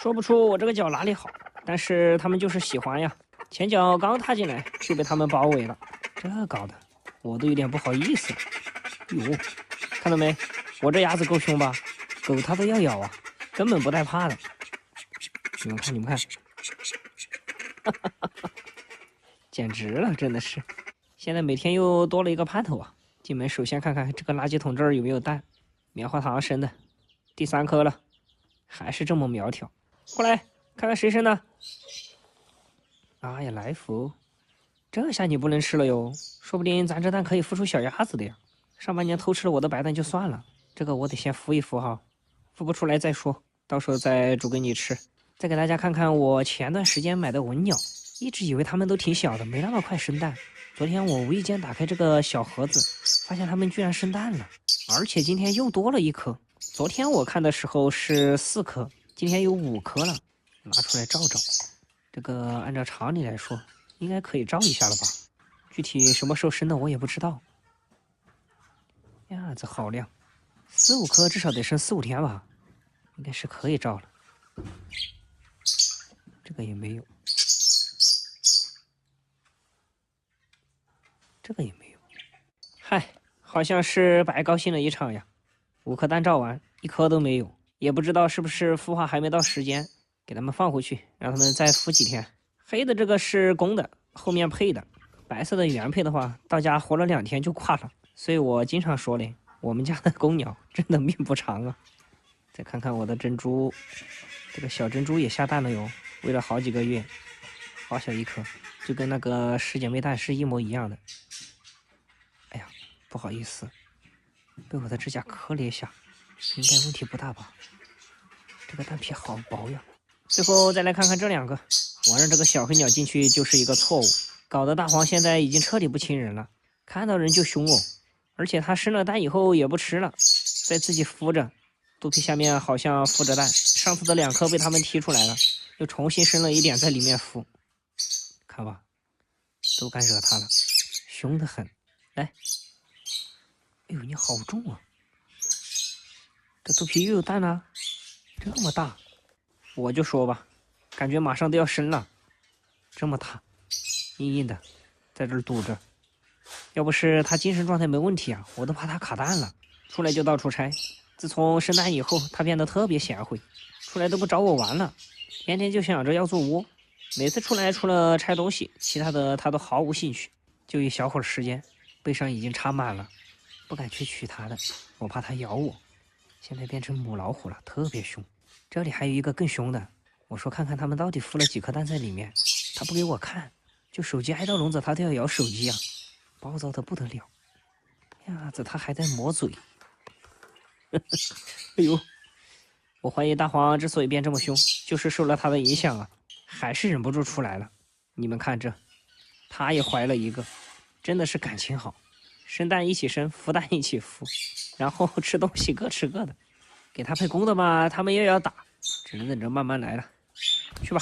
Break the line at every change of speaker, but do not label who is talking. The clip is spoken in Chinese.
说不出我这个脚哪里好，但是他们就是喜欢呀。前脚刚踏进来就被他们包围了，这搞的我都有点不好意思了。哟，看到没？我这鸭子够凶吧？狗它都要咬啊，根本不带怕的。你们看，你们看，哈哈哈哈，简直了，真的是。现在每天又多了一个盼头啊！进门首先看看这个垃圾桶这儿有没有蛋，棉花糖生的，第3颗了，还是这么苗条。过来看看谁生的。哎呀，来福，这下你不能吃了哟，说不定咱这蛋可以孵出小鸭子的呀。上半年偷吃了我的白蛋就算了，这个我得先孵一孵哈，孵不出来再说，到时候再煮给你吃。再给大家看看我前段时间买的文鸟，一直以为它们都挺小的，没那么快生蛋。昨天我无意间打开这个小盒子，发现它们居然生蛋了，而且今天又多了1颗。昨天我看的时候是4颗，今天有5颗了，拿出来照照。这个按照常理来说，应该可以照一下了吧？具体什么时候生的我也不知道。呀，这好亮，4、5颗至少得生4、5天吧，应该是可以照了。这个也没有，这个也没有。嗨，好像是白高兴了一场呀。5颗蛋照完，1颗都没有，也不知道是不是孵化还没到时间，给它们放回去，让它们再孵几天。黑的这个是公的，后面配的，白色的原配的话，到家活了2天就挂了。所以我经常说嘞，我们家的公鸟真的命不长啊。再看看我的珍珠，这个小珍珠也下蛋了哟，喂了好几个月，好小1颗，就跟那个10姐妹蛋是一模一样的。哎呀，不好意思，被我的指甲磕了一下，应该问题不大吧？这个蛋皮好薄呀。最后再来看看这2个，我让这个小黑鸟进去就是一个错误，搞得大黄现在已经彻底不亲人了，看到人就凶哦。而且它生了蛋以后也不吃了，在自己孵着，肚皮下面好像孵着蛋。上次的2颗被它们踢出来了，又重新生了1点在里面孵。看吧，都敢惹它了，凶得很。来，哎呦，你好重啊！这肚皮又有蛋了，这么大，我就说吧，感觉马上都要生了，这么大，硬硬的，在这儿堵着。要不是他精神状态没问题啊，我都怕他卡蛋了。出来就到处拆，自从生蛋以后，他变得特别贤惠，出来都不找我玩了，天天就想着要做窝。每次出来除了拆东西，其他的他都毫无兴趣。就一小会儿时间，背上已经插满了，不敢去取它的，我怕它咬我。现在变成母老虎了，特别凶。这里还有一个更凶的，我说看看他们到底孵了几颗蛋在里面，他不给我看，就手机挨到笼子他都要咬手机啊，暴躁的不得了。呀，这他还在磨嘴。哎呦，我怀疑大黄之所以变这么凶，就是受了他的影响啊，还是忍不住出来了。你们看这，他也怀了1个，真的是感情好，生蛋一起生，孵蛋一起孵，然后吃东西各吃各的。给他配公的嘛，他们又要打，只能等着慢慢来了。去吧。